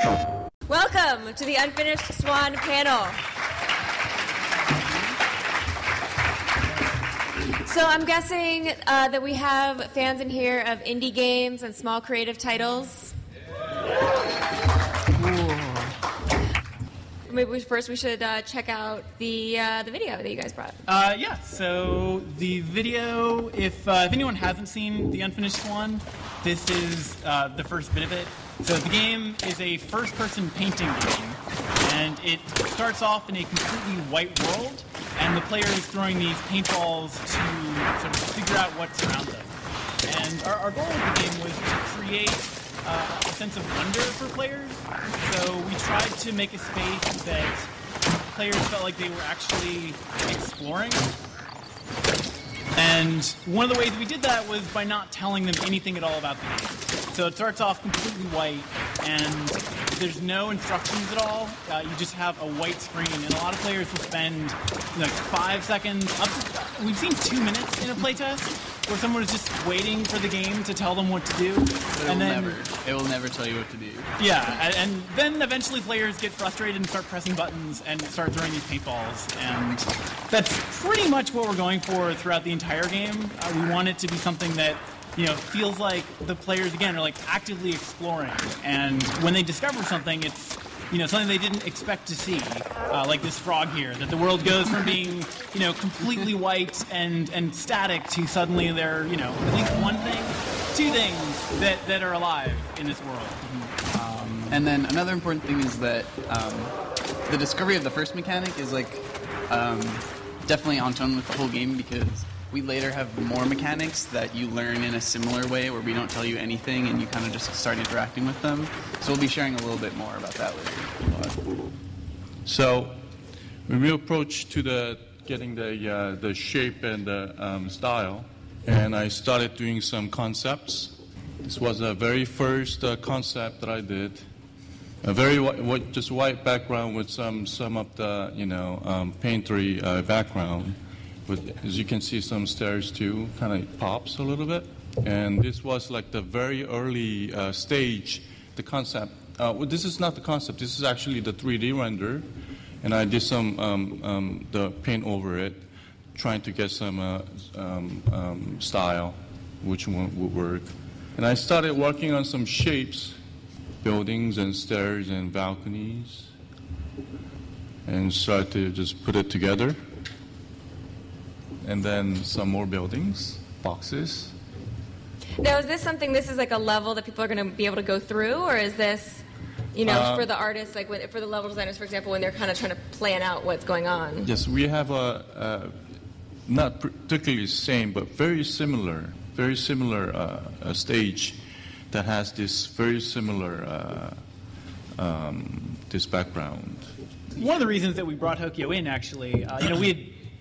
Welcome to the Unfinished Swan panel. So I'm guessing that we have fans in here of indie games and small creative titles. Maybe first we should check out the video that you guys brought. Yeah, so the video, if anyone hasn't seen The Unfinished Swan, this is the first bit of it. So the game is a first-person painting game, and it starts off in a completely white world, and the player is throwing these paintballs to sort of figure out what's around them. And our goal of the game was to create a sense of wonder for players. So we tried to make a space that players felt like they were actually exploring. And one of the ways we did that was by not telling them anything at all about the game. So it starts off completely white, and there's no instructions at all. You just have a white screen, and a lot of players will spend like 5 seconds, we've seen 2 minutes in a playtest, where someone is just waiting for the game to tell them what to do. It will never tell you what to do. Yeah, and then eventually players get frustrated and start pressing buttons and start throwing these paintballs. And that's pretty much what we're going for throughout the entire game. We want it to be something that, you know, feels like the players, again, are like actively exploring. And when they discover something, it's, you know, something they didn't expect to see, like this frog here, that the world goes from being, you know, completely white and static to suddenly there are, you know, at least one thing, two things that are alive in this world. And then another important thing is that the discovery of the first mechanic is like definitely on tone with the whole game, because we later have more mechanics that you learn in a similar way where we don't tell you anything and you kind of just start interacting with them. So we'll be sharing a little bit more about that later. So when we approach to getting the shape and the style, and I started doing some concepts. This was the very first concept that I did. A very just white background with some of the painterly background. With, as you can see, some stairs too, kind of pops a little bit. And this was like the very early stage, the concept. This is not the concept. This is actually the 3D render, and I did some the paint over it, trying to get some style, which one would work. And I started working on some shapes, buildings and stairs and balconies, and started to just put it together. And then some more buildings, boxes. Now, is this something, this is like a level that people are going to be able to go through, or is this, you know, for the artists, like for the level designers, for example, when they're kind of trying to plan out what's going on? Yes, we have a not particularly the same, but very similar stage that has this very similar this background. One of the reasons that we brought Hokyo in, actually, we had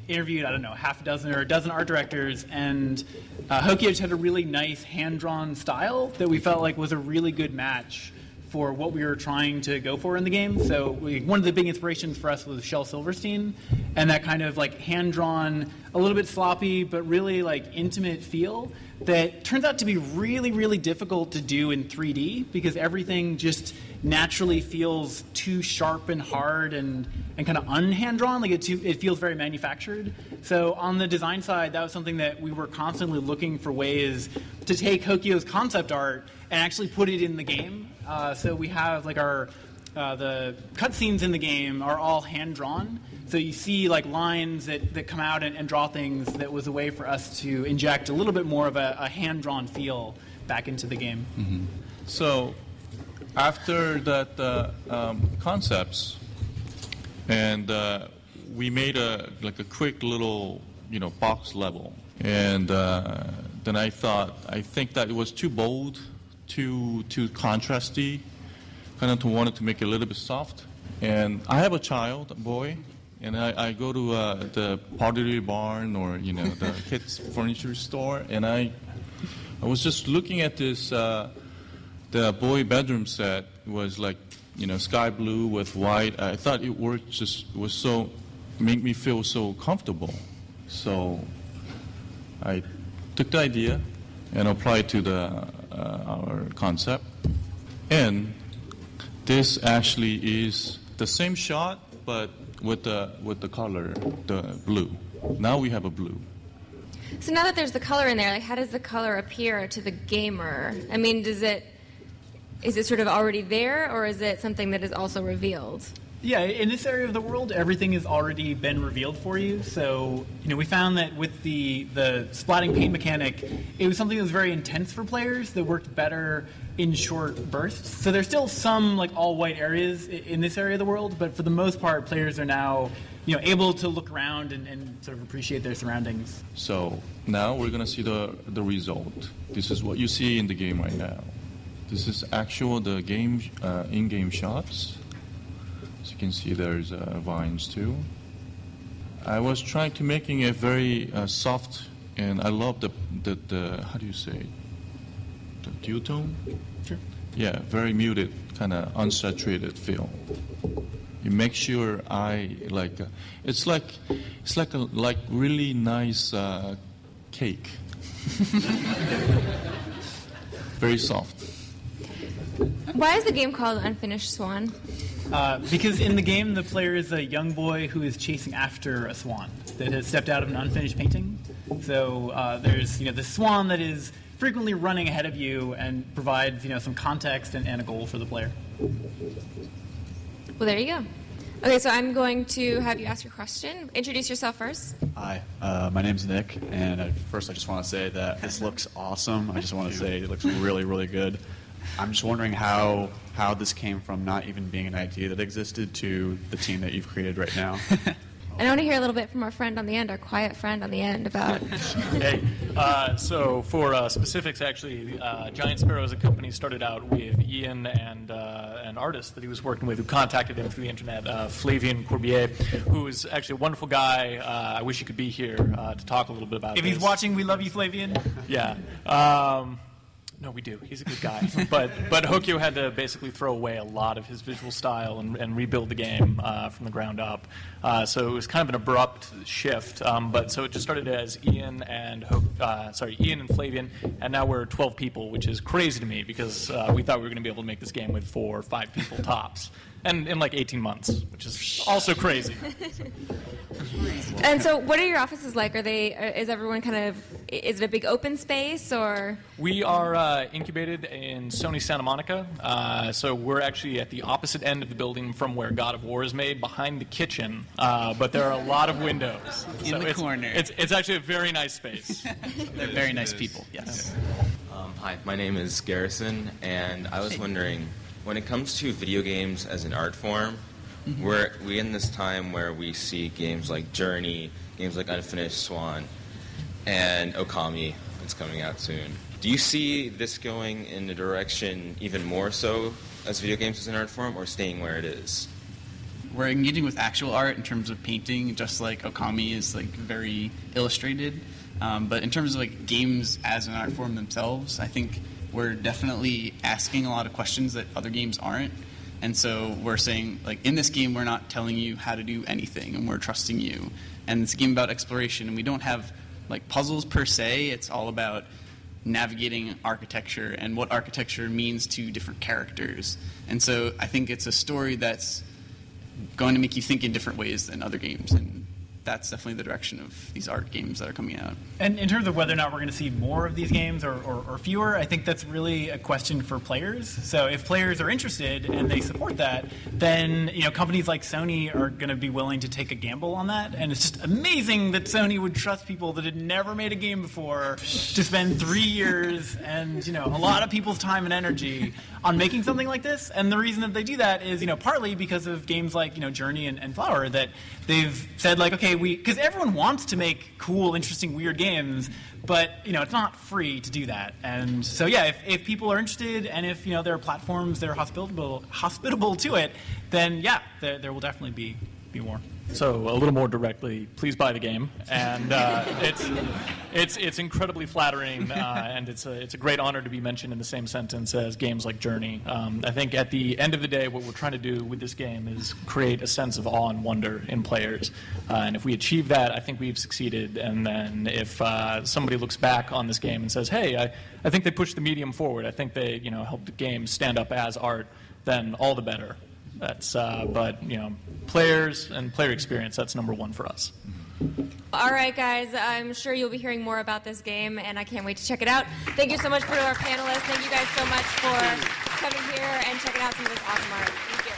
interviewed, I don't know, half a dozen or a dozen art directors, and Hokyo just had a really nice hand-drawn style that we felt like was a really good match for what we were trying to go for in the game. So one of the big inspirations for us was Shel Silverstein, and that kind of like hand-drawn, a little bit sloppy, but really like intimate feel that turns out to be really, really difficult to do in 3D, because everything just naturally feels too sharp and hard and kind of unhand-drawn, like it feels very manufactured. So on the design side, that was something that we were constantly looking for ways to take Hokyo's concept art and actually put it in the game. So we have like the cutscenes in the game are all hand-drawn. So you see like lines that come out and draw things. That was a way for us to inject a little bit more of a hand-drawn feel back into the game. Mm-hmm. So after that concepts, and we made a quick little box level, and then I think that it was too bold, too contrasty, kind of wanted to make it a little bit soft. And I have a boy, and I go to the Pottery Barn or the kids furniture store, and I was just looking at this. The boy bedroom set was like sky blue with white. I thought it worked, make me feel so comfortable. So I took the idea and applied to our concept, and This actually is the same shot, but with the color, the blue. Now we have a blue. So now that there's the color in there, like how does the color appear to the gamer? I mean, is it sort of already there, or is it something that is also revealed? Yeah, in this area of the world, everything has already been revealed for you. So, we found that with the splatting paint mechanic, it was something that was very intense for players that worked better in short bursts. So there's still some like all white areas in this area of the world, but for the most part, players are now able to look around and sort of appreciate their surroundings. So now we're gonna see the result. This is what you see in the game right now. This is the game in-game shots. As you can see, there's vines too. I was trying to making it very soft, and I love the how do you say, the duotone? Sure. Yeah, very muted, kind of unsaturated feel. It makes your eye it's like a really nice cake. Very soft. Why is the game called Unfinished Swan? Because in the game, the player is a young boy who is chasing after a swan that has stepped out of an unfinished painting. So there's the swan that is frequently running ahead of you and provides some context and a goal for the player. Well, there you go. Okay, so I'm going to have you ask your question. Introduce yourself first. Hi, my name's Nick, and first I just want to say that this looks awesome. I just want to say it looks really, really good. I'm just wondering how this came from not even being an idea that existed to the team that you've created right now. And I want to hear a little bit from our friend on the end, our quiet friend on the end, about... Hey, so for specifics, actually, Giant Sparrow as a company started out with Ian and an artist that he was working with who contacted him through the internet, Flavien Corbier, who is actually a wonderful guy. I wish he could be here to talk a little bit about If this. he's watching, we love you, Flavien. Yeah. No, we do. He's a good guy. But Hokyo had to basically throw away a lot of his visual style and rebuild the game from the ground up. So it was kind of an abrupt shift. But so it just started as Ian and Flavien, and now we're 12 people, which is crazy to me because we thought we were going to be able to make this game with 4 or 5 people tops, and in like 18 months, which is also crazy. And so, what are your offices like? Is everyone is it a big open space, or? We are incubated in Sony Santa Monica, so we're actually at the opposite end of the building from where God of War is made, behind the kitchen, but there are a lot of windows. In the corner. It's actually a very nice space. They're very nice people, yes. Hi, my name is Garrison, and I was wondering, when it comes to video games as an art form, we're in this time where we see games like Journey, games like Unfinished Swan, and Okami that's coming out soon. Do you see this going in a direction even more so as video games as an art form, or staying where it is? We're engaging with actual art in terms of painting, just like Okami is very illustrated. But in terms of games as an art form themselves, I think we're definitely asking a lot of questions that other games aren't. And so we're saying, in this game, we're not telling you how to do anything, and we're trusting you. And it's a game about exploration, and we don't have, puzzles per se. It's all about navigating architecture and what architecture means to different characters. And so I think it's a story that's going to make you think in different ways than other games. And that's definitely the direction of these art games that are coming out. And in terms of whether or not we're going to see more of these games or fewer, I think that's really a question for players. So if players are interested and they support that, then companies like Sony are going to be willing to take a gamble on that. And it's just amazing that Sony would trust people that had never made a game before to spend 3 years and a lot of people's time and energy on making something like this. And the reason that they do that is partly because of games like Journey and Flower, that they've said okay, because everyone wants to make cool, interesting, weird games, but it's not free to do that. And so if people are interested, and if there are platforms that are hospitable to it, then there will definitely be more. So a little more directly, please buy the game, and it's incredibly flattering, and it's a great honor to be mentioned in the same sentence as games like Journey. I think at the end of the day, what we're trying to do with this game is create a sense of awe and wonder in players, and if we achieve that, I think we've succeeded. And then if somebody looks back on this game and says, "Hey, I think they pushed the medium forward. I think they helped the game stand up as art," then all the better. That's but players and player experience, that's number one for us. All right, guys, I'm sure you'll be hearing more about this game, and I can't wait to check it out. Thank you so much for our panelists. Thank you guys so much for coming here and checking out some of this awesome art. Thank you.